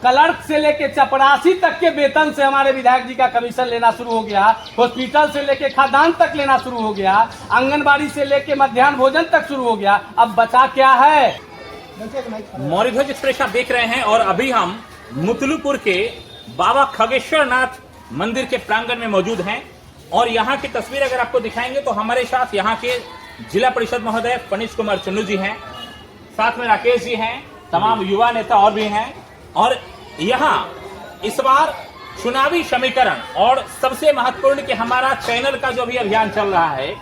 Clerk से लेके चपरासी तक के वेतन से हमारे विधायक जी का कमीशन लेना शुरू हो गया। हॉस्पिटल से लेके खाद्यान्न तक लेना शुरू हो गया। आंगनबाड़ी से लेके मध्याह्न भोजन तक शुरू हो गया। अब बचा क्या है? मौर्य ध्वज एक्सप्रेस आप देख रहे हैं और अभी हम मुतलुपुर के बाबा खगेश्वर नाथ मंदिर के प्रांगण में मौजूद हैं और यहाँ की तस्वीर अगर आपको दिखाएंगे तो हमारे साथ यहाँ के जिला परिषद महोदय फनीश कुमार चन्नू जी हैं, साथ में राकेश जी हैं, तमाम युवा नेता और भी हैं। और यहाँ इस बार चुनावी समीकरण और सबसे महत्वपूर्ण कि हमारा चैनल का जो भी अभियान चल रहा है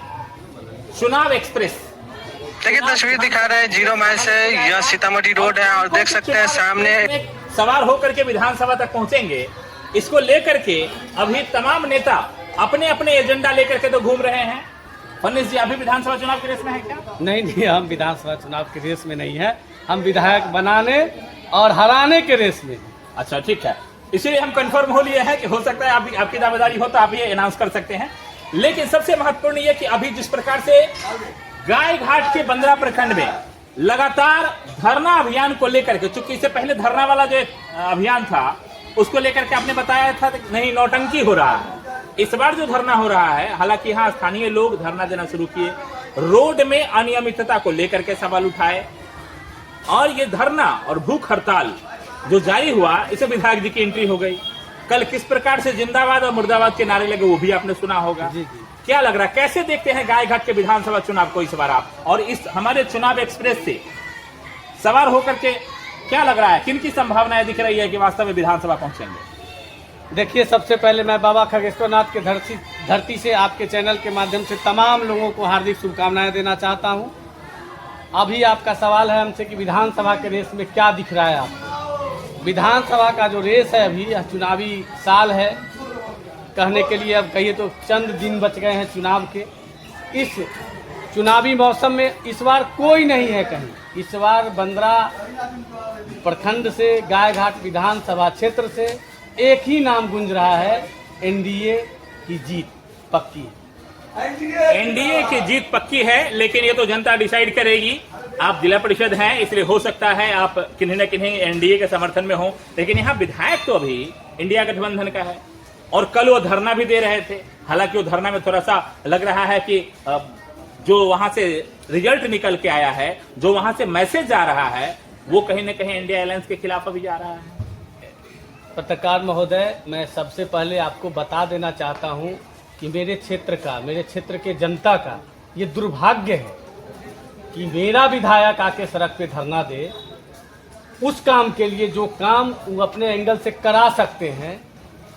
चुनाव एक्सप्रेस, देखिए तस्वीर दिखा रहे हैं जीरो माइल से, यह सीतामढ़ी रोड है और देख सकते हैं सामने सवार होकर के विधानसभा तक पहुंचेंगे। इसको लेकर के अभी तमाम नेता अपने अपने एजेंडा लेकर के तो घूम रहे हैं। फनीश जी, अभी विधानसभा चुनाव की रेस में है क्या? नहीं, हम विधानसभा चुनाव की रेस में नहीं है, हम विधायक बनाने और हराने के रेस में। अच्छा, ठीक है, इसीलिए हम कंफर्म हो लिए हैं कि हो सकता है आपकी दावेदारी हो तो आप ये अनाउंस कर सकते हैं। लेकिन सबसे महत्वपूर्ण ये कि अभी जिस प्रकार से गाय घाट के बंदरा प्रखंड में लगातार धरना अभियान को लेकर के, चूंकि इससे पहले धरना वाला जो अभियान था उसको लेकर के आपने बताया था नहीं नौटंकी हो रहा है। इस बार जो धरना हो रहा है, हालांकि यहाँ स्थानीय लोग धरना देना शुरू किए, रोड में अनियमितता को लेकर के सवाल उठाए और ये धरना और भूख हड़ताल जो जारी हुआ, इसे विधायक जी की एंट्री हो गई। कल किस प्रकार से जिंदाबाद और मुर्दाबाद के नारे लगे वो भी आपने सुना होगा। क्या लग रहा है, कैसे देखते हैं गायघाट के विधानसभा चुनाव को इस बार आप, और इस हमारे चुनाव एक्सप्रेस से सवार होकर के क्या लग रहा है, किन की संभावनाएं दिख रही है कि वास्तव में विधानसभा पहुंचेंगे? देखिए, सबसे पहले मैं बाबा खगेश्वर नाथ के धरती से आपके चैनल के माध्यम से तमाम लोगों को हार्दिक शुभकामनाएं देना चाहता हूं। अभी आपका सवाल है हमसे कि विधानसभा के रेस में क्या दिख रहा है आपको। विधानसभा का जो रेस है, अभी यह चुनावी साल है, कहने के लिए अब कहिए तो चंद दिन बच गए हैं चुनाव के। इस चुनावी मौसम में इस बार कोई नहीं है कहीं। इस बार बंदरा प्रखंड से, गायघाट विधानसभा क्षेत्र से एक ही नाम गूंज रहा है, एनडीए की जीत पक्की है। एनडीए की जीत पक्की है, लेकिन ये तो जनता डिसाइड करेगी। आप जिला परिषद हैं, इसलिए हो सकता है आप किन्हीं न किन्हीं एनडीए के समर्थन में हो, लेकिन यहाँ विधायक तो अभी इंडिया गठबंधन का है। और कल वो धरना भी दे रहे थे, हालांकि वो धरना में थोड़ा सा लग रहा है कि जो वहां से रिजल्ट निकल के आया है, जो वहां से मैसेज जा रहा है, वो कहीं न कहीं इंडिया अलायंस के खिलाफ अभी जा रहा है। पत्रकार महोदय, मैं सबसे पहले आपको बता देना चाहता हूं कि मेरे क्षेत्र के जनता का ये दुर्भाग्य है कि मेरा विधायक आके सड़क पे धरना दे। उस काम के लिए जो काम वो अपने एंगल से करा सकते हैं,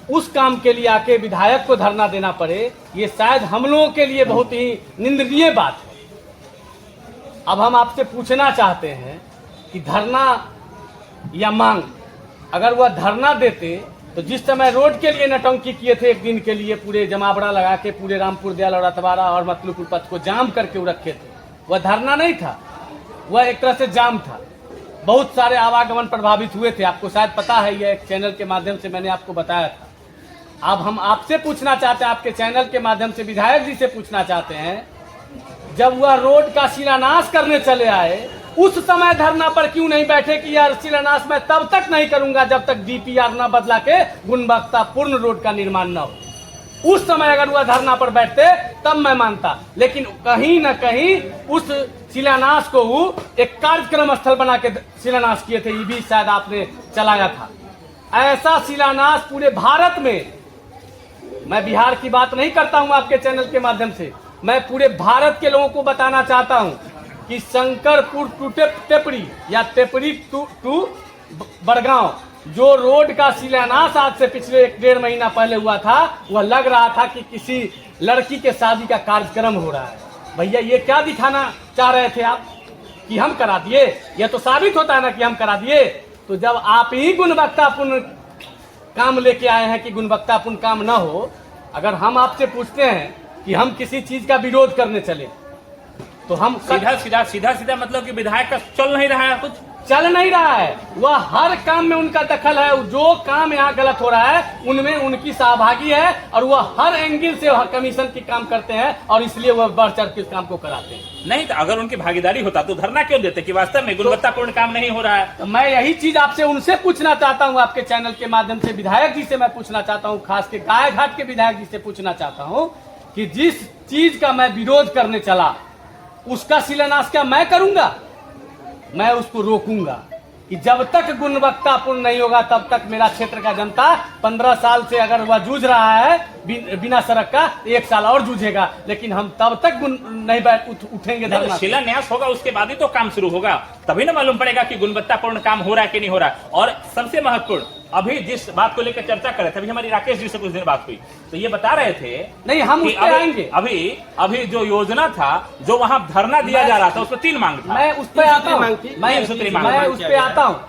उस काम के लिए आके विधायक को धरना देना पड़े, ये शायद हम लोगों के लिए बहुत ही निंदनीय बात है। अब हम आपसे पूछना चाहते हैं कि धरना या मांग, अगर वह धरना देते तो जिस समय रोड के लिए नटंकी किए थे, एक दिन के लिए पूरे जमावड़ा लगा के पूरे रामपुर दयाल और अतवारा और मतलुपुर पथ को जाम करके वो रखे थे, वह धरना नहीं था, वह एक तरह से जाम था। बहुत सारे आवागमन प्रभावित हुए थे, आपको शायद पता है, यह एक चैनल के माध्यम से मैंने आपको बताया था। अब हम आपसे पूछना चाहते हैं, आपके चैनल के माध्यम से विधायक जी से पूछना चाहते हैं, जब वह रोड का शिलान्यास करने चले आए, उस समय धरना पर क्यों नहीं बैठे कि यार शिलान्यास मैं तब तक नहीं करूंगा जब तक डीपीआर न बदला के गुणवत्तापूर्ण रोड का निर्माण न हो। उस समय अगर वह धरना पर बैठते तब मैं मानता, लेकिन कहीं न कहीं उस शिलान्यास को वो एक कार्यक्रम स्थल बना के शिलान्यास किए थे, ये भी शायद आपने चलाया था। ऐसा शिलान्यास पूरे भारत में, मैं बिहार की बात नहीं करता हूं आपके चैनल के माध्यम से, मैं पूरे भारत के लोगों को बताना चाहता हूं कि शंकरपुर टू टेपरी या टेपरी टू बड़गांव जो रोड का शिलान्यास आज से पिछले 1-1.5 महीना पहले हुआ था, वह लग रहा था कि किसी लड़की के शादी का कार्यक्रम हो रहा है। भैया, ये क्या दिखाना चाह रहे थे आप कि हम करा दिए? यह तो साबित होता है ना कि हम करा दिए। तो जब आप ही गुणवत्तापूर्ण काम लेके आए हैं कि गुणवत्तापूर्ण काम ना हो, अगर हम आपसे पूछते हैं कि हम किसी चीज का विरोध करने चले तो हम सीधा मतलब कि विधायक का चल नहीं रहा है, कुछ चल नहीं रहा है। वह हर काम में उनका दखल है, जो काम यहाँ गलत हो रहा है उनमें उनकी सहभागी है, और वह हर एंगल से कमीशन की काम करते हैं, और इसलिए वह बढ़ चढ़ के इस काम को कराते हैं। नहीं तो अगर उनकी भागीदारी होता तो धरना क्यों देते कि वास्तव में गुणवत्तापूर्ण काम नहीं हो रहा है? तो मैं यही चीज आपसे उनसे पूछना चाहता हूँ, आपके चैनल के माध्यम से विधायक जी से मैं पूछना चाहता हूँ, खास के गाय घाट के विधायक जी से पूछना चाहता हूँ कि जिस चीज का मैं विरोध करने चला उसका शिलान्यास क्या मैं करूंगा? मैं उसको रोकूंगा कि जब तक गुणवत्तापूर्ण नहीं होगा तब तक मेरा क्षेत्र का जनता 15 साल से अगर वह जूझ रहा है बिना सड़क का, 1 साल और जूझेगा, लेकिन हम तब तक नहीं उठेंगे धरना। शिलान्यास होगा उसके बाद ही तो काम शुरू होगा, तभी ना मालूम पड़ेगा कि गुणवत्तापूर्ण काम हो रहा है कि नहीं हो रहा है। और सबसे महत्वपूर्ण, अभी जिस बात को लेकर चर्चा कर रहे थे, अभी हमारी राकेश जी से कुछ देर बात हुई तो ये बता रहे थे नहीं हम उस पर आएंगे। अभी जो योजना था, जो वहां धरना दिया जा रहा था, उसमें 3 मांग था। मैं उस पर आता हूँ, मैं उस पर आता हूँ।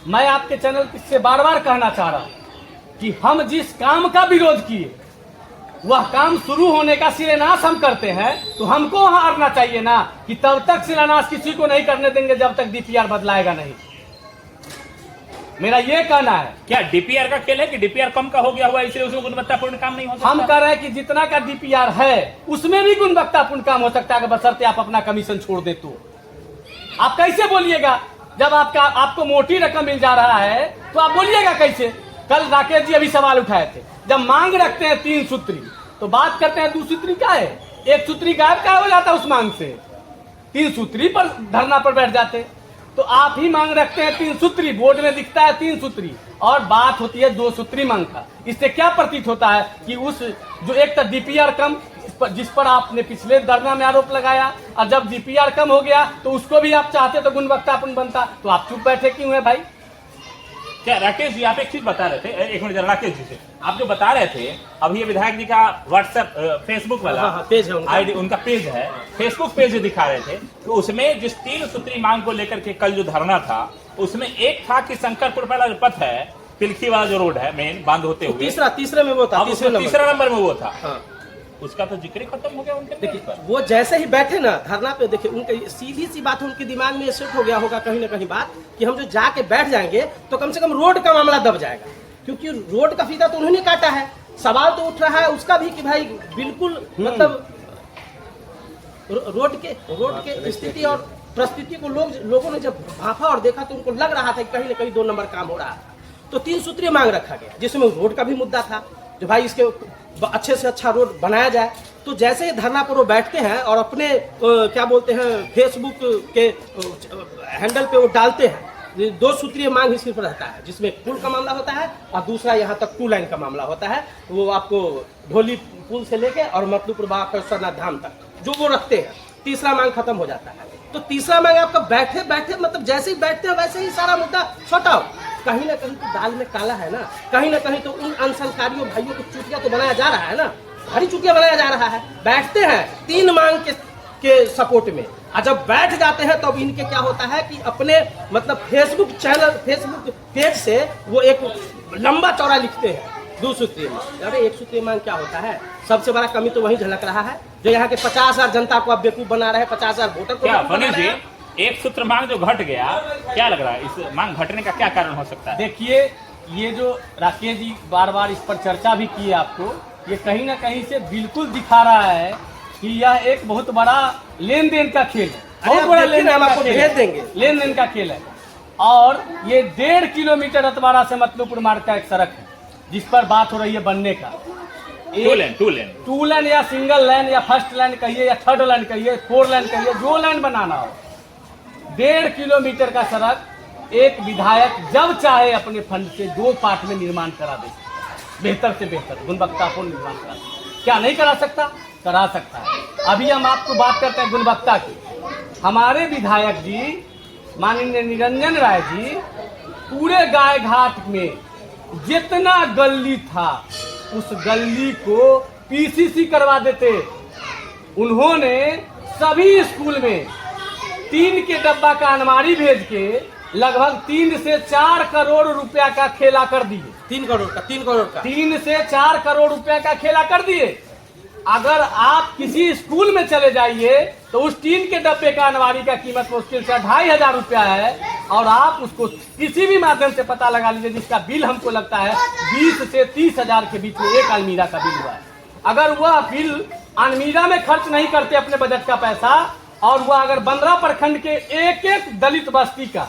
मैं आपके चैनल से बार बार कहना चाह रहा हूँ कि हम जिस काम का विरोध किए वह काम शुरू होने का शिलान्यास हम करते हैं, तो हमको वहां अड़ना चाहिए ना कि तब तक शिलान्यास किसी को नहीं करने देंगे जब तक डीपीआर बदलाएगा नहीं। मेरा ये कहना है। क्या डीपीआर का खेल है कि डीपीआर कम का हो गया हुआ इसलिए उसमें गुणवत्तापूर्ण काम नहीं हो सकता? हम कह रहे हैं कि जितना का डीपीआर है उसमें भी गुणवत्तापूर्ण काम हो सकता है, बशर्ते आप अपना कमीशन छोड़ दे तो। आप कैसे बोलिएगा जब आपको मोटी रकम मिल जा रहा है तो आप बोलिएगा कैसे? कल राकेश जी अभी सवाल उठाए थे, जब मांग रखते हैं 3 सूत्री तो बात करते हैं 2 सूत्री का है, 1 सूत्री गायब का हो जाता है उस मांग से, 3 सूत्री पर धरना पर बैठ जाते। तो आप ही मांग रखते हैं 3 सूत्री, बोर्ड में दिखता है 3 सूत्री, और बात होती है 2 सूत्री मांग का। इससे क्या प्रतीत होता है कि उस जो एक तो डीपीआर कम, जिस पर आपने पिछले धरना में आरोप लगाया, और जब डीपीआर कम हो गया तो उसको भी आप चाहते तो गुणवत्तापूर्ण बनता, तो आप चुप बैठे क्यों है भाई? क्या राकेश जी आप एक चीज बता रहे थे, एक मिनट राकेश जी से आप जो बता रहे थे, अभी ये विधायक जी का व्हाट्सएप फेसबुक वाला पेज है उनका, आईडी उनका पेज है, फेसबुक पेज दिखा रहे थे, तो उसमें जिस 3 सूत्री मांग को लेकर के कल जो धरना था उसमें एक था कि शंकरपुर वाला जो पथ है, पिलखी वाला जो रोड है मेन बंद होते हुए, तीसरा में वो था, तीसरा नंबर में वो था। हाँ। उसका तो जिक्र खत्म हो गया उनके। देखिए वो जैसे ही बैठे ना धरना पे, देखिए उनके सीधी सी बात उनके दिमाग में सेट हो गया होगा कहीं ना कहीं बात कि हम जो जाके बैठ जाएंगे तो कम से कम रोड का मामला दब जाएगा, क्योंकि रोड का फीता तो उन्होंने काटा है। सवाल तो उठ रहा है उसका भी कि भाई बिल्कुल मतलब रोड के स्थिति और परिस्थिति को लोगों ने जब भांफा और देखा तो उनको लग रहा था कि कहीं ना कहीं 2 नंबर काम हो रहा है। तो 3 सूत्रीय मांग रखा गया जिसमें रोड का भी मुद्दा था, जो भाई इसके अच्छे से अच्छा रोड बनाया जाए। तो जैसे ही धरना पर वो बैठते हैं और अपने क्या बोलते हैं फेसबुक के हैंडल पे वो डालते हैं, 2 सूत्रीय मांग ही सिर्फ रहता है, जिसमें पुल का मामला होता है और दूसरा यहाँ तक 2 लाइन का मामला होता है। वो आपको ढोली पुल से लेके और मतलूपुर बाबा धाम तक जो वो रखते हैं, तीसरा मांग खत्म हो जाता है। तो तीसरा मांग आपका बैठे बैठे मतलब जैसे ही बैठते हैं वैसे ही सारा मुद्दा सॉर्ट आउट। कहीं ना कहीं तो दाल में काला है ना, कहीं ना कहीं तो उन अनसंस्कारियों भाइयों को चुटिया तो बनाया जा रहा है ना, भारी चुटिया बनाया जा रहा है। बैठते हैं 3 मांग के सपोर्ट में, और जब बैठ जाते हैं तो अब इनके क्या होता है कि अपने मतलब फेसबुक पेज से वो एक लंबा चौड़ा लिखते हैं 2 सूत्रीय मांग। अरे 1 सूत्रीय मांग क्या होता है? सबसे बड़ा कमी तो वही झलक रहा है, जो यहाँ के 50,000 जनता को आप बेवकूफ बना रहे हैं, 50,000 वोटर को। क्या फनी जी, 1 सूत्र मांग जो घट गया, क्या लग रहा है इस मांग घटने का क्या कारण हो सकता है? देखिए ये जो राकेश जी बार बार इस पर चर्चा भी की है आपको, ये कहीं ना कहीं से बिल्कुल दिखा रहा है कि यह एक बहुत बड़ा लेन देन का खेल है, बहुत बड़ा लेन देन का खेल है। और ये 1.5 किलोमीटर अतवारा से मतलूपुर मार्ग का एक सड़क है जिस पर बात हो रही है बनने का। 2 लेन या सिंगल लेन या फर्स्ट लेन कहिए या थर्ड लेन कहिए, 4 लेन कहिए, जो लेन बनाना हो, 1.5 किलोमीटर का सड़क एक विधायक जब चाहे अपने फंड से 2 पार्ट में निर्माण करा दे, बेहतर से बेहतर गुणवत्तापूर्ण निर्माण करा दे। क्या नहीं करा सकता? करा सकता है। अभी हम आपको बात करते हैं गुणवत्ता की। हमारे विधायक जी माननीय निरंजन राय जी पूरे गाय घाट में जितना गली था उस गली को पीसीसी करवा देते। उन्होंने सभी स्कूल में 3 के डब्बा का अलमारी भेज के लगभग 3 से 4 करोड़ रुपया का खेला कर दिए। 3 करोड़ का 3 से 4 करोड़ रुपया का खेला कर दिए। अगर आप किसी स्कूल में चले जाइए तो उस टीन के डब्बे का अनवारी का कीमत मुश्किल से 2500 रुपया है, और आप उसको किसी भी माध्यम से पता लगा लीजिए जिसका बिल हमको लगता है 20 से 30 हजार के बीच में एक अलमीरा का बिल हुआ है। अगर वह बिल अलमीरा में खर्च नहीं करते अपने बजट का पैसा, और वह अगर 15 प्रखंड के एक एक दलित बस्ती का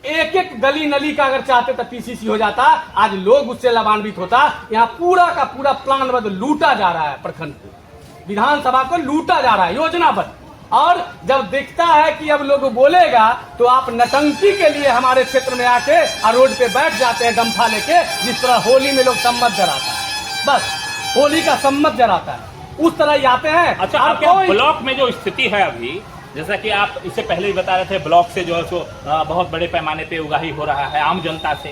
एक एक गली नली का अगर चाहते तो पीसीसी हो जाता, आज लोग उससे लाभान्वित होता। यहाँ पूरा का पूरा प्लानबद्ध लूटा जा रहा है, प्रखंड को, विधानसभा को लूटा जा रहा है योजनाबद्ध। और जब दिखता है कि अब लोग बोलेगा तो आप नटंकी के लिए हमारे क्षेत्र में आके और रोड पे बैठ जाते हैं डंफा लेके, जिस तरह होली में लोग सम्मत जराता है, बस होली का सम्मत जराता है, उस तरह ही आते हैं। अच्छा, आपके ब्लॉक में जो स्थिति है अभी, जैसा कि आप इससे पहले ही बता रहे थे, ब्लॉक से जो है सो बहुत बड़े पैमाने पे उगाही हो रहा है आम जनता से,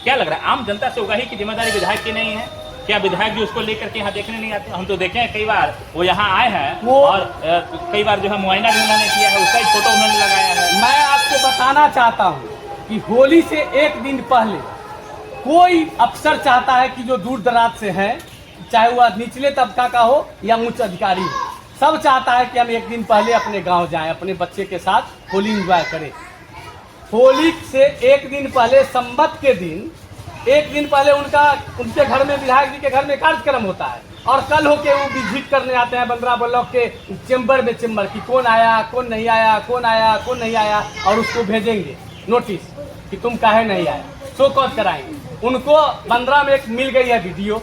क्या लग रहा है आम जनता से उगाही की जिम्मेदारी विधायक की नहीं है? क्या विधायक जी उसको लेकर के यहाँ देखने नहीं आते? हम तो देखे हैं कई बार वो यहाँ आए हैं और कई बार जो है मुआयना भी उन्होंने किया है, उसका फोटो उन्होंने लगाया है। मैं आपको बताना चाहता हूँ कि होली से एक दिन पहले कोई अफसर चाहता है कि जो दूर दराज से है, चाहे वह निचले तबका का हो या उच्च अधिकारी हो, सब चाहता है कि हम एक दिन पहले अपने गांव जाएं, अपने बच्चे के साथ होली एंजॉय करें। होली से एक दिन पहले, संबत के दिन, एक दिन पहले उनके घर में, विधायक जी के घर में कार्यक्रम होता है, और कल होके वो विजिट करने आते हैं 15 ब्लॉक के चेंबर में की कौन आया कौन नहीं आया, कौन आया कौन नहीं आया, और उसको भेजेंगे नोटिस कि तुम काहे नहीं आए, शो कॉज कराएंगे। उनको 15 में एक मिल गई है वीडियो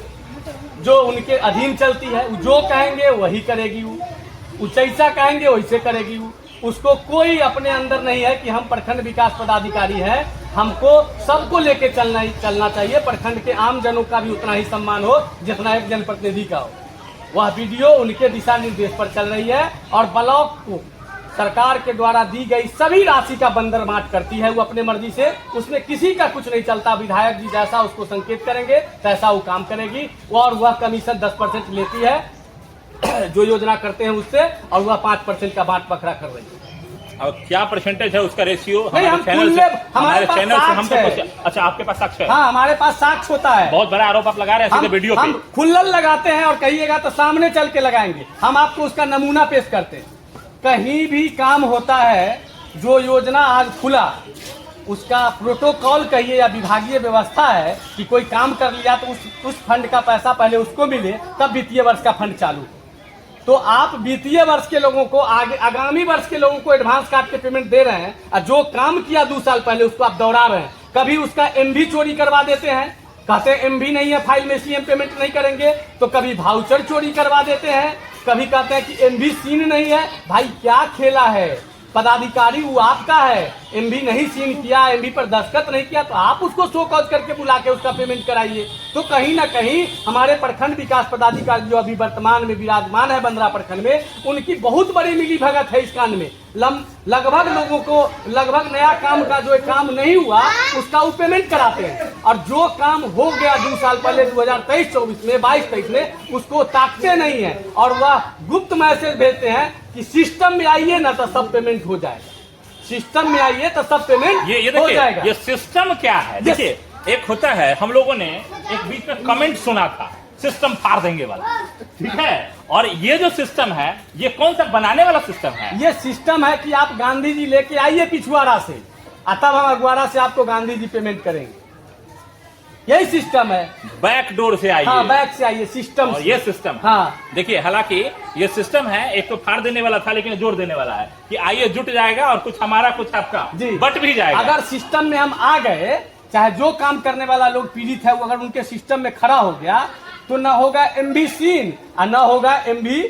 जो उनके अधीन चलती है, जो कहेंगे वही करेगी, वो जैसा कहेंगे वैसे करेगी। उसको कोई अपने अंदर नहीं है कि हम प्रखंड विकास पदाधिकारी हैं, हमको सबको लेके चलना चाहिए। प्रखंड के आम जनों का भी उतना ही सम्मान हो जितना एक जनप्रतिनिधि का हो। वह वीडियो उनके दिशा निर्देश पर चल रही है, और ब्लॉक को सरकार के द्वारा दी गई सभी राशि का बंदर बांट करती है वो अपने मर्जी से, उसमें किसी का कुछ नहीं चलता। विधायक जी जैसा उसको संकेत करेंगे तैसा वो काम करेगी, और वह कमीशन 10% लेती है जो योजना करते हैं उससे, और वह 5% का बांट पकड़ा कर रही है। और क्या परसेंटेज है उसका रेशियो? हमारे चैनल से हम तो अच्छा, आपके पास साक्ष्य है? हाँ, हमारे पास साक्ष्य होता है। बहुत बड़ा आरोप आप लगा रहे हैं वीडियो पे। हम खुल्लल लगाते हैं, और कहिएगा तो सामने चल के लगाएंगे। हम आपको उसका नमूना पेश करते हैं। कहीं भी काम होता है, जो योजना आज खुला उसका प्रोटोकॉल कहिए या विभागीय व्यवस्था है कि कोई काम कर लिया तो उस फंड का पैसा पहले उसको मिले, तब वित्तीय वर्ष का फंड चालू। तो आप वित्तीय वर्ष के लोगों को आगामी वर्ष के लोगों को एडवांस काट के पेमेंट दे रहे हैं, और जो काम किया 2 साल पहले उसको आप दोहरा रहे हैं। कभी उसका एमवी चोरी करवा देते हैं, कहते हैं एमवी नहीं है फाइल में इसलिए हम पेमेंट नहीं करेंगे, तो कभी वाउचर चोरी करवा देते हैं, कभी कहते हैं कि एमवी सीन नहीं है। भाई क्या खेला है? पदाधिकारी वो आपका है, एमवी नहीं सीन किया, एमवी पर दस्तखत नहीं किया, तो आप उसको शो कॉज करके बुला के उसका पेमेंट कराइए। तो कहीं ना कहीं हमारे प्रखंड विकास पदाधिकारी जो अभी वर्तमान में विराजमान है 15 प्रखंड में, उनकी बहुत बड़ी मिली भगत है इस कांड में। लगभग लोगों को लगभग नया काम का जो काम नहीं हुआ उसका वो पेमेंट कराते हैं, और जो काम हो गया 2 साल पहले 2023-24 में 22-23 में उसको ताकते नहीं है, और वह गुप्त मैसेज भेजते हैं कि सिस्टम में आइए ना तो सब पेमेंट हो जाएगा, सिस्टम में आइए तो सब पेमेंट ये हो जाएगा। ये सिस्टम क्या है? देखिए, एक होता है, हम लोगों ने एक बीच में कमेंट सुना था सिस्टम फाड़ देंगे वाला, ठीक है, और ये जो सिस्टम है ये कौन सा बनाने वाला सिस्टम है? ये सिस्टम है कि आप गांधी जी लेके आइए पिछवाड़ा से, तब हम अगवाड़ा से आपको गांधी जी पेमेंट करेंगे। यही सिस्टम है, बैक डोर से आइए। हाँ, बैक से आइए, सिस्टम और से। ये सिस्टम, हाँ, देखिए, हालांकि ये सिस्टम है, एक तो फाड़ देने वाला था लेकिन जोड़ देने वाला है कि आइए जुट जाएगा, और कुछ हमारा कुछ आपका जी बट भी जाएगा। अगर सिस्टम में हम आ गए, चाहे जो काम करने वाला लोग पीड़ित है वो अगर उनके सिस्टम में खड़ा हो गया, तो ना होगा एमबी सीन और ना होगा एमबी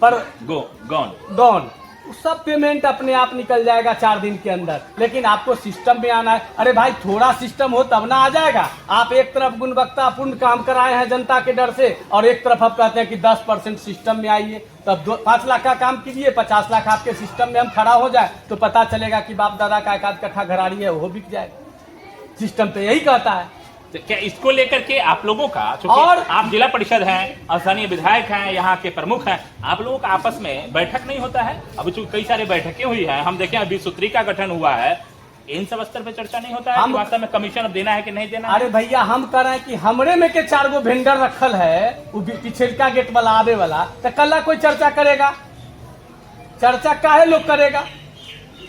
पर गॉन। सब पेमेंट अपने आप निकल जाएगा 4 दिन के अंदर। लेकिन आपको सिस्टम में आना है। अरे भाई, थोड़ा सिस्टम हो तब ना आ जाएगा। आप एक तरफ गुणवत्तापूर्ण काम कराए हैं जनता के डर से, और एक तरफ आप कहते हैं कि 10% सिस्टम में आइए, तब 5 लाख का काम कीजिए, 50 लाख आपके सिस्टम में हम खड़ा हो जाए तो पता चलेगा कि बाप दादा का 1 आध कट्ठा घराड़ी है, वो बिक जाएगा। सिस्टम तो यही कहता है। तो क्या इसको लेकर के आप लोगों का, और आप जिला परिषद हैं, स्थानीय विधायक हैं, यहाँ के प्रमुख हैं, आप लोगों का आपस में बैठक नहीं होता है? अभी चूंकि कई सारी बैठकें हुई हैं, हम देखें 20 सूत्री का गठन हुआ है, इन सब स्तर पे चर्चा नहीं होता है कि वास्तव में कमीशन देना है कि नहीं देना है? अरे भैया हम कह रहे हैं कि हमरे में के 4 गो वेंडर रखल है वो पिछलका गेट वाला आवे वाला, तो कल कोई चर्चा करेगा? चर्चा काहे लोग करेगा?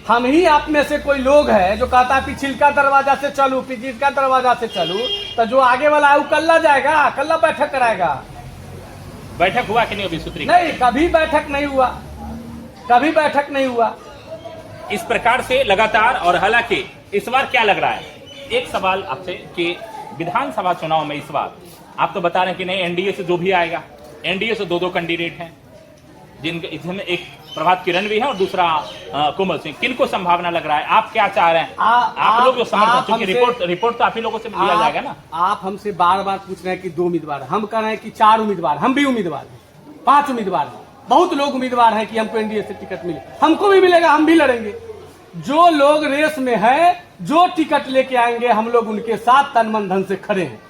हम ही आप में से कोई लोग है जो कहता है पिछलका दरवाजा से चलू, पिछलका दरवाजा से चलू, तो जो आगे वाला है वो कल्ला जाएगा, कल्ला बैठक कराएगा। बैठक हुआ कि नहीं अभी सूत्री? नहीं, कभी बैठक नहीं हुआ, कभी बैठक नहीं हुआ। इस प्रकार से लगातार, और हालांकि इस बार क्या लग रहा है, एक सवाल आपसे कि विधानसभा चुनाव में इस बार आप तो बता रहे हैं कि नहीं, एनडीए से जो भी आएगा, एनडीए से 2 कैंडिडेट हैं, जिनके इसमें एक प्रभात किरण भी है और दूसरा कोमल सिंह। किनको संभावना लग रहा है? आप क्या चाह रहे हैं? आप लोग जो समर्थन, क्योंकि रिपोर्ट तो आप ही लोगों से लिया जाएगा ना। आप हमसे बार बार पूछ रहे हैं कि 2 उम्मीदवार, हम कह रहे हैं कि 4 उम्मीदवार, हम भी उम्मीदवार हैं, 5 उम्मीदवार हैं, बहुत लोग उम्मीदवार हैं कि हमको एनडीए से टिकट मिले, हमको भी मिलेगा, हम भी लड़ेंगे। जो लोग रेस में हैं, जो टिकट लेके आएंगे, हम लोग उनके साथ तन मन धन से खड़े हैं।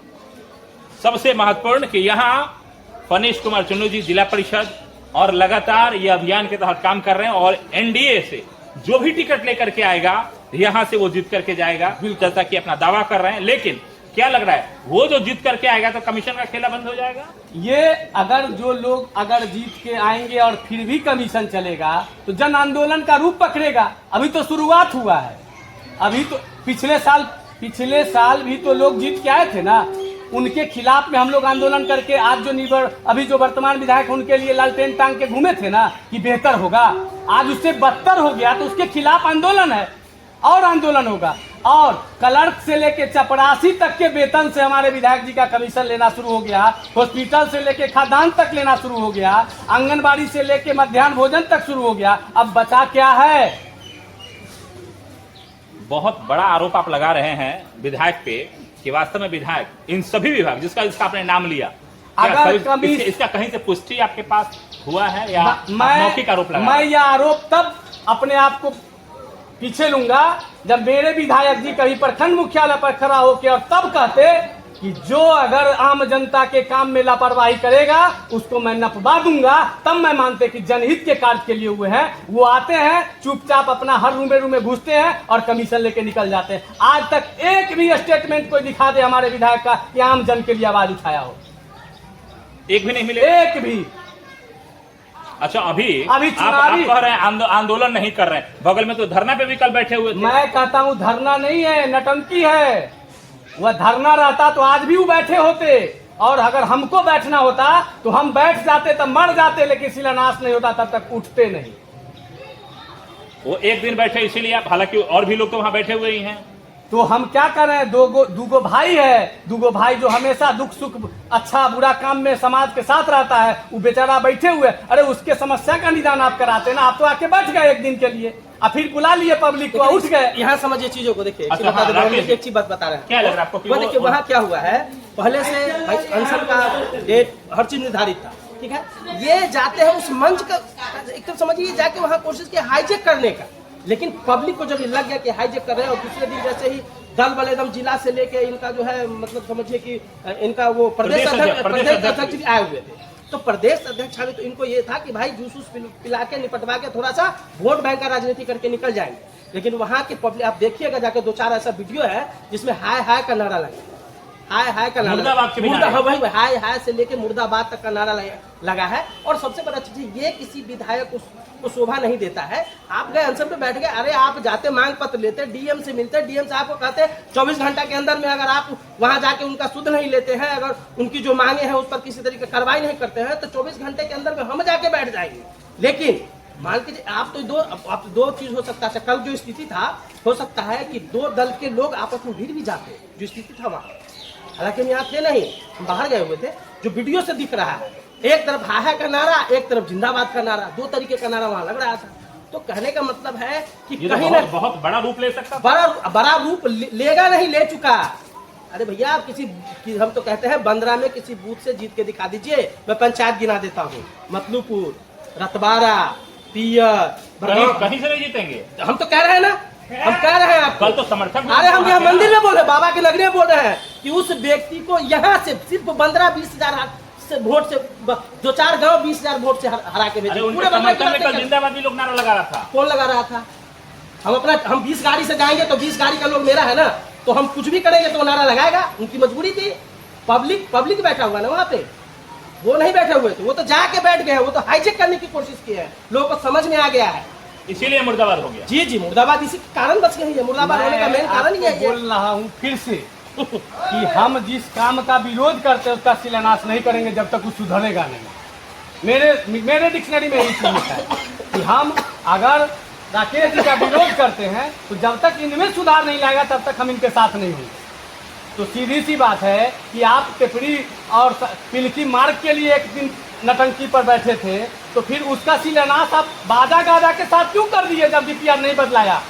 सबसे महत्वपूर्ण कि यहाँ फनीश कुमार चुन्नू जी जिला परिषद और लगातार ये अभियान के तहत काम कर रहे हैं, और एनडीए से जो भी टिकट लेकर के आएगा यहां से वो जीत करके जाएगा, जैसा कि अपना दावा कर रहे हैं। लेकिन क्या लग रहा है, वो जो जीत करके आएगा तो कमीशन का खेला बंद हो जाएगा? ये अगर जो लोग अगर जीत के आएंगे और फिर भी कमीशन चलेगा तो जन आंदोलन का रूप पकड़ेगा। अभी तो शुरुआत हुआ है, अभी तो पिछले साल भी तो लोग जीत के आए थे ना, उनके खिलाफ में हम लोग आंदोलन करके आज जो अभी जो वर्तमान विधायक उनके लिए लालटेन टांग के घूमे थे ना कि बेहतर होगा, आज उससे बदतर हो गया, तो उसके खिलाफ आंदोलन है और आंदोलन होगा। और क्लर्क से लेके चपरासी तक के वेतन से हमारे विधायक जी का कमीशन लेना शुरू हो गया, हॉस्पिटल से लेके खाद्यान्न तक लेना शुरू हो गया, आंगनबाड़ी से लेके मध्याह्न भोजन तक शुरू हो गया। अब बचा क्या है? बहुत बड़ा आरोप आप लगा रहे हैं विधायक पे कि वास्तव में विधायक इन सभी विभाग जिसका आपने नाम लिया, अगर इसका कहीं से पुष्टि आपके पास हुआ है या मौखिक आरोप लगा? मैं यह आरोप तब अपने आप को पीछे लूंगा जब मेरे विधायक जी कहीं प्रखंड मुख्यालय पर खड़ा होकर और तब कहते कि जो अगर आम जनता के काम में लापरवाही करेगा उसको मैं नपवा दूंगा, तब मैं मानते कि जनहित के कार्य के लिए हुए हैं। वो आते हैं चुपचाप अपना हर रूमे घुसते हैं और कमीशन लेके निकल जाते हैं। आज तक एक भी स्टेटमेंट कोई दिखा दे हमारे विधायक का कि आम जन के लिए आवाज उठाया हो? एक भी नहीं मिले, एक भी। अच्छा, अभी आप कह रहे हैं आंदोलन नहीं कर रहे हैं, बगल में तो धरना पे भी कल बैठे हुए थे। मैं कहता हूँ धरना नहीं है, नटंकी है। वह धरना रहता तो आज भी वो बैठे होते, और अगर हमको बैठना होता तो हम बैठ जाते, तब मर जाते, लेकिन शिलान्यास नहीं होता तब तक उठते नहीं। वो एक दिन बैठे इसीलिए आप, हालांकि और भी लोग तो वहां बैठे हुए ही हैं। तो हम क्या कर रहे हैं? दूगो भाई है, दूगो भाई जो हमेशा दुख सुख अच्छा बुरा काम में समाज के साथ रहता है, वो बेचारा बैठे हुए। अरे उसके समस्या का निदान आप कराते ना, आप तो आके बैठ गए एक दिन के लिए, और फिर बुला लिए पब्लिक को, उठ गए। यहाँ समझिए चीजों को, देखिए अच्छा, एक चीज बात बता रहे हैं। क्या लग रहा है आपको? देखिए वहाँ क्या हुआ है, पहले से अनशन का डेट हर चीज निर्धारित था, ठीक है। ये जाते हैं उस मंच का, एकदम समझिए जाके वहाँ कोशिश की हाईजेक करने का, लेकिन पब्लिक को जब ये लग गया कि हाईजेक कर रहे हैं, और दूसरे दिन जैसे ही दल बल एकदम जिला से लेके इनका जो है मतलब समझिए कि इनका वो प्रदेश अध्यक्ष भी आए हुए थे, तो प्रदेश अध्यक्ष आए तो इनको ये था कि भाई जूस पिला के निपटवा के थोड़ा सा वोट बैंक का राजनीति करके निकल जाएंगे। लेकिन वहाँ की पब्लिक आप देखिएगा जाके 2-4 ऐसा वीडियो है जिसमें हाय हाय का नारा लगा, हाय का नारा, वही हाय हाय से लेके मुर्दाबाद तक का नारा लगा है। और सबसे बड़ा चीज ये किसी विधायक को शोभा नहीं देता है। आप गए अनशन पे बैठ गए, अरे आप जाते मांग पत्र लेते, डीएम से मिलते, डीएम साहब को कहते 24 घंटा के अंदर में अगर आप वहां जाके उनका सुध नहीं लेते हैं, अगर उनकी जो मांगे हैं उस पर किसी तरीके कार्रवाई नहीं करते हैं, तो 24 घंटे के अंदर में हम जाके बैठ जाएंगे। लेकिन मान लीजिए आप तो दो चीज हो सकता है, कल जो स्थिति था, हो सकता है कि 2 दल के लोग आपस में भिड़ भी जाते, जो स्थिति था वहाँ। हालांकि हम यहाँ थे नहीं, हम बाहर गए हुए थे। जो वीडियो से दिख रहा है, एक तरफ हाय का नारा, एक तरफ जिंदाबाद का नारा, 2 तरीके का नारा वहाँ लग रहा था। तो कहने का मतलब है कि कहीं ना बहुत बड़ा रूप ले सकता, बड़ा रूप लेगा, नहीं ले चुका। अरे भैया आप हम तो कहते हैं 15 में किसी बूथ से जीत के दिखा दीजिए। मैं पंचायत गिना देता हूँ, मतलूपुर, रतबारा, पियर, कहीं से नहीं जीतेंगे। हम तो कह रहे हैं ना, हम कह रहे हैं आप कल तो समर्थक, अरे हम यहाँ मंदिर में बोल रहे, बाबा के नगरी में बोल रहे हैं कि उस व्यक्ति को यहाँ से सिर्फ 15-20 हजार से वोट से 2-4 गांव 20 हजार वोट से हरा के भेजे। पूरे जिंदाबादी लोग नारा लगा रहा था। कौन लगा रहा था? हम 20 गाड़ी से जाएंगे तो 20 गाड़ी का लोग मेरा है ना, तो हम कुछ भी करेंगे तो नारा लगाएगा। उनकी मजबूरी थी। पब्लिक बैठा हुआ ना वहाँ पे, वो नहीं बैठे हुए थे, वो तो जाके बैठ गए हैं, वो तो हाईजेक करने की कोशिश की है। लोगों को समझ में आ गया है, इसीलिए मुर्दाबाद हो गया। जी मुर्दाबाद इसी कारण बच गई है। मुर्दाबाद होने का मेन कारण ही है ये। बोल रहा हूँ फिर से कि हम जिस काम का विरोध करते हैं उसका शिलान्यास नहीं करेंगे जब तक वो सुधरेगा नहीं। मेरे डिक्शनरी में यही चीज लिखा है कि हम अगर राकेश जी का विरोध करते हैं तो जब तक इनमें सुधार नहीं लाएगा तब तक हम इनके साथ नहीं होंगे। तो सीधी सी बात है कि आप टिप्पणी और पिलकी मार्ग के लिए एक दिन नटंकी पर बैठे थे, तो फिर उसका शिलान्यास आप बाजा गाजा के साथ क्यों कर दिए जब डीपीआर नहीं बदलाया?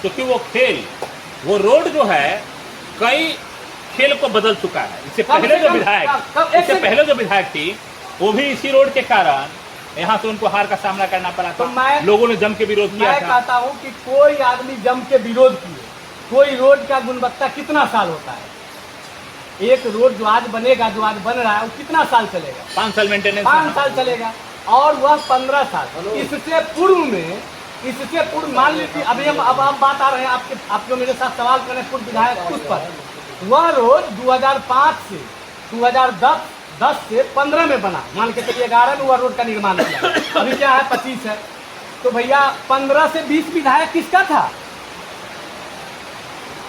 क्योंकि वो रोड जो है कई खेल को बदल चुका है। इससे पहले जो विधायक थी वो भी इसी रोड के कारण यहाँ से उनको हार का सामना करना पड़ा था। लोगों ने जम के विरोध किया। मैं कहता हूँ कि कोई आदमी जम के विरोध किए, कोई रोड का गुणवत्ता कितना साल होता है? एक रोड जो आज बनेगा, जो आज बन रहा है, वो कितना साल चलेगा? 5 साल मेंटेनेंस, 5 साल चलेगा। और वह 15 साल। इससे पूर्व मान लीजिए अभी अब बात आ रहे हैं आपके मेरे साथ सवाल करें पूर्व विधायक उस पर। वह रोड 2005 से 2010 से 15 में बना, मान के चलिए 11 में वह रोड का निर्माण किया। अभी क्या है 25 है, तो भैया 15 से 20 विधायक किसका था?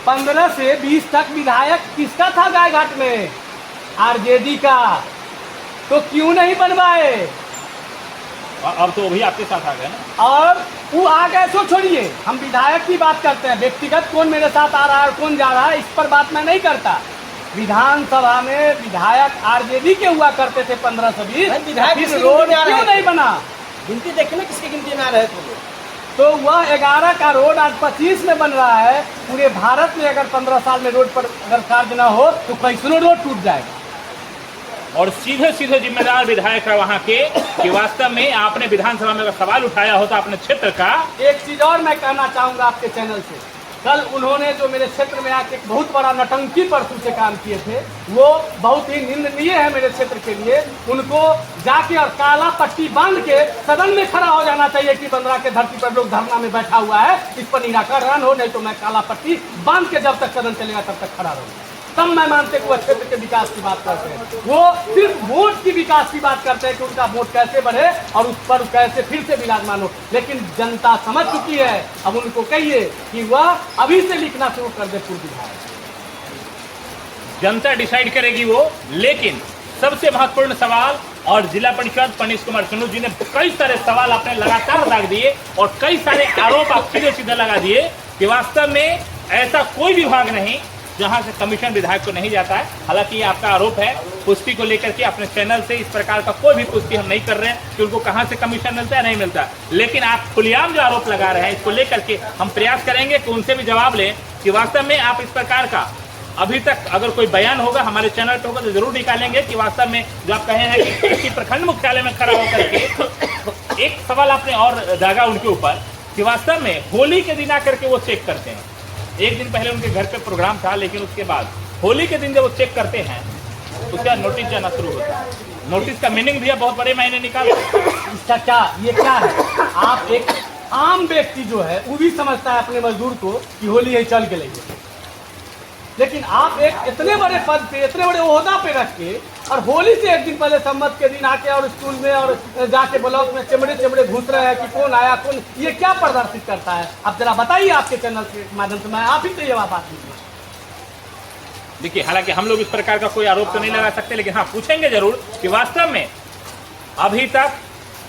15 से 20 तक विधायक किसका था गाय घाट में? आरजेडी का। तो क्यों नहीं बनवाए? अब तो भी आपके साथ आ गए ना। और वो आ गए सो छोड़िए, हम विधायक की बात करते हैं। व्यक्तिगत कौन मेरे साथ आ रहा है और कौन जा रहा है इस पर बात मैं नहीं करता। विधानसभा में विधायक आरजेडी के हुआ करते थे 15 से 20। विधायक रोड क्यों नहीं बना? गिनती देखिए ना किसकी गिनती में आ रहे थे। तो वह 11 का रोड आज 25 में बन रहा है। पूरे भारत में अगर 15 साल में रोड पर अगर कार्य न हो तो कैसनो रोड टूट जाएगा। और सीधे जिम्मेदार विधायक है वहाँ के कि वास्तव में आपने विधानसभा में अगर सवाल उठाया होता अपने क्षेत्र का। एक चीज और मैं कहना चाहूंगा आपके चैनल से, कल उन्होंने जो मेरे क्षेत्र में आके एक बहुत बड़ा नटंकी परसों से काम किए थे, वो बहुत ही निंदनीय है मेरे क्षेत्र के लिए। उनको जाके और काला पट्टी बांध के सदन में खड़ा हो जाना चाहिए कि बंदरा के धरती पर लोग धरना में बैठा हुआ है, इस पर निराकरण हो, नहीं तो मैं काला पट्टी बांध के जब तक सदन चलेगा तब तक खड़ा रहूंगा। तब मैं मानते कि वो क्षेत्र के विकास की बात करते हैं। वो सिर्फ वोट की विकास की बात करते हैं कि उनका वोट कैसे बढ़े और उस पर कैसे फिर से विराजमान हो। लेकिन जनता समझ चुकी है, अब उनको कहिए कि वह अभी से लिखना शुरू कर दे पूर्व विधायक। जनता डिसाइड करेगी वो। लेकिन सबसे महत्वपूर्ण सवाल, और जिला परिषद पनीश कुमार सुनू जी ने कई सारे सवाल आपने लगातार दाग दिए और कई सारे आरोप आप सीधे लगा दिए कि वास्तव में ऐसा कोई विभाग नहीं जहां से कमीशन विधायक को नहीं जाता है। हालांकि ये आपका आरोप है। पुष्टि को लेकर के अपने चैनल से इस प्रकार का कोई भी पुष्टि हम नहीं कर रहे हैं कि उनको कहां से कमीशन मिलता है नहीं मिलता। लेकिन आप खुलेआम जो आरोप लगा रहे हैं इसको लेकर के हम प्रयास करेंगे कि उनसे भी जवाब लें कि वास्तव में आप इस प्रकार का अभी तक अगर कोई बयान होगा हमारे चैनल पे होगा तो जरूर निकालेंगे कि वास्तव में जो आप कहे हैं कि किसी प्रखंड मुख्यालय में खड़ा होकर के एक सवाल आपने और दागा उनके ऊपर कि वास्तव में होली के दिन आकर के वो चेक करते हैं। एक दिन पहले उनके घर पे प्रोग्राम था, लेकिन उसके बाद होली के दिन जब वो चेक करते हैं उसके बाद नोटिस जाना शुरू होता है। नोटिस का मीनिंग भी बहुत बड़े मायने निकालते हैं। इसका क्या ये क्या है? आप एक आम व्यक्ति जो है वो भी समझता है अपने मजदूर को कि होली है चल के लेंगे, लेकिन आप एक इतने बड़े पद पे इतने बड़े ओहदा पे रख के और होली से एक दिन पहले सम्मत के दिन आके और स्कूल में और जाके ब्लॉक में चमड़े घुस रहे हैं कि कौन आया कौन, ये क्या प्रदर्शित करता है? आप जरा बताइए आपके चैनल के माध्यम से, मैं आप ही से ये बात कीजिए। देखिए, हालांकि हम लोग इस प्रकार का कोई आरोप तो नहीं लगा सकते, लेकिन हाँ पूछेंगे जरूर कि वास्तव में अभी तक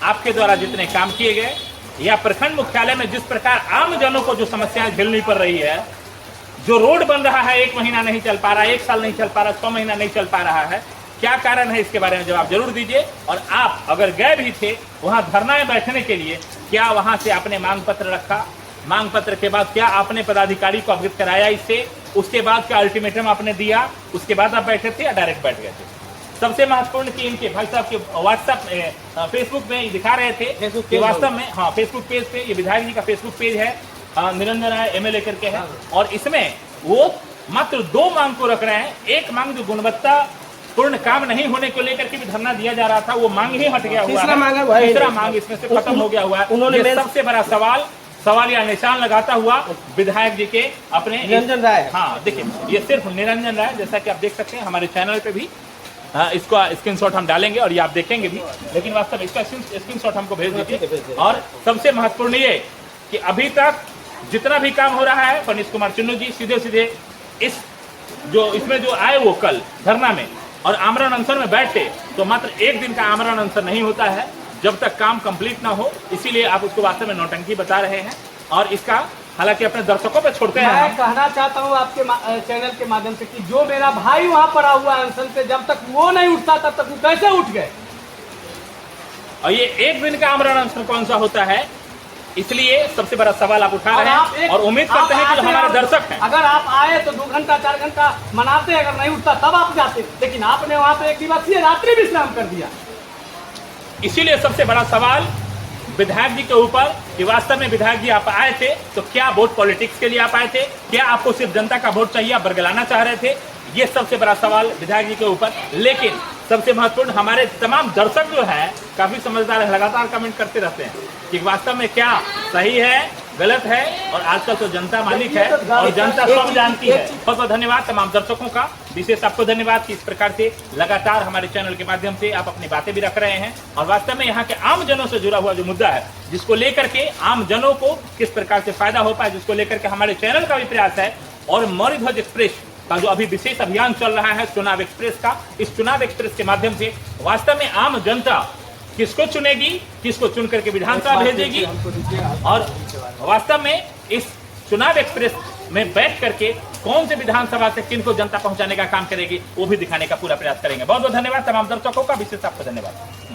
आपके द्वारा जितने काम किए गए या प्रखंड मुख्यालय में जिस प्रकार आम जनों को जो समस्याएं झेलनी पड़ रही है, जो रोड बन रहा है 1 महीना नहीं चल पा रहा, 1 साल नहीं चल पा रहा, 6 महीना नहीं चल पा रहा है, क्या कारण है इसके बारे में जवाब जरूर दीजिए। और आप अगर गए भी थे वहां धरना में बैठने के लिए, क्या वहां से आपने मांग पत्र रखा? मांग पत्र के बाद क्या आपने पदाधिकारी को अवगत कराया इससे? उसके बाद क्या अल्टीमेटम आपने दिया? उसके बाद आप बैठे थे या डायरेक्ट बैठ गए थे? सबसे महत्वपूर्ण कि इनके भाई साहब के व्हाट्सएप फेसबुक में दिखा रहे थे कि वास्तव में हाँ फेसबुक पेज पे, ये विधायक जी का फेसबुक पेज है, निरंजन राय एमएलए करके है, और इसमें वो मात्र 2 मांग को रख रहे हैं। एक मांग जो गुणवत्ता पूर्ण काम नहीं होने को लेकर के भी धरना दिया जा रहा था, वो मांग ही हट गया हुआ है। तीसरा मांग इसमें से खत्म हो गया हुआ है। उन्होंने सबसे बड़ा सवाल सवालिया निशान लगाता हुआ विधायक जी के अपने निरंजन राय। हाँ देखिए, ये सिर्फ निरंजन राय, जैसा कि आप देख सकते हैं हमारे चैनल पे भी इसका स्क्रीनशॉट हम डालेंगे और ये आप देखेंगे भी, लेकिन वास्तव में इसका स्क्रीनशॉट हमको भेज दीजिए। और सबसे महत्वपूर्ण ये कि अभी तक जितना भी काम हो रहा है, फनीश कुमार चुन्नू जी सीधे सीधे इसमें जो आए वो कल धरना में और आमरण अनशन में बैठे, तो मात्र एक दिन का आमरण अनशन नहीं होता है जब तक काम कंप्लीट ना हो। इसीलिए आप उसको वास्तव में नौटंकी बता रहे हैं और इसका हालांकि अपने दर्शकों पे छोड़ते हैं। मैं कहना चाहता हूं आपके चैनल के माध्यम से कि जो मेरा भाई वहां पड़ा हुआ अनशन से, जब तक वो नहीं उठता तब तक वो कैसे उठ गए? और ये एक दिन का आमरण अनशन कौन सा होता है, इसलिए सबसे बड़ा सवाल आप उठा रहे हैं और उम्मीद करते हैं कि जो हमारे दर्शक हैं, अगर आप आए तो 2 घंटा 4 घंटा मनाते, अगर नहीं उठता तब आप जाते, लेकिन आपने वहां पे 1 दिवसीय रात्रि विश्राम कर दिया। इसीलिए सबसे बड़ा सवाल विधायक जी के ऊपर कि वास्तव में विधायक जी आप आए थे तो क्या वोट पॉलिटिक्स के लिए आप आए थे, क्या आपको सिर्फ जनता का वोट चाहिए, आप बरगलाना चाह रहे थे, ये सबसे बड़ा सवाल विधायक जी के ऊपर। लेकिन सबसे महत्वपूर्ण हमारे तमाम दर्शक जो है काफी समझदार है, लगातार कमेंट करते रहते हैं कि वास्तव में क्या सही है गलत है, और आजकल तो जनता मालिक है और जनता सब जानती है। बहुत बहुत धन्यवाद तमाम दर्शकों का, विशेष आपको धन्यवाद कि इस प्रकार से लगातार हमारे चैनल के माध्यम से आप अपनी बातें भी रख रहे हैं और वास्तव में यहाँ के आम जनों से जुड़ा हुआ जो मुद्दा है, जिसको लेकर के आम जनों को किस प्रकार से फायदा हो पाए, जिसको लेकर के हमारे चैनल का भी प्रयास है। और मौर्य ध्वज एक्सप्रेस का जो अभी विशेष अभियान चल रहा है चुनाव एक्सप्रेस का, इस चुनाव एक्सप्रेस के माध्यम से वास्तव में आम जनता किसको चुनेगी, किसको चुन करके विधानसभा भेजेगी और वास्तव में इस चुनाव एक्सप्रेस में बैठ करके कौन से विधानसभा से किनको जनता पहुंचाने का काम करेगी, वो भी दिखाने का पूरा प्रयास करेंगे। बहुत बहुत धन्यवाद तमाम दर्शकों का, विशेष आपको धन्यवाद।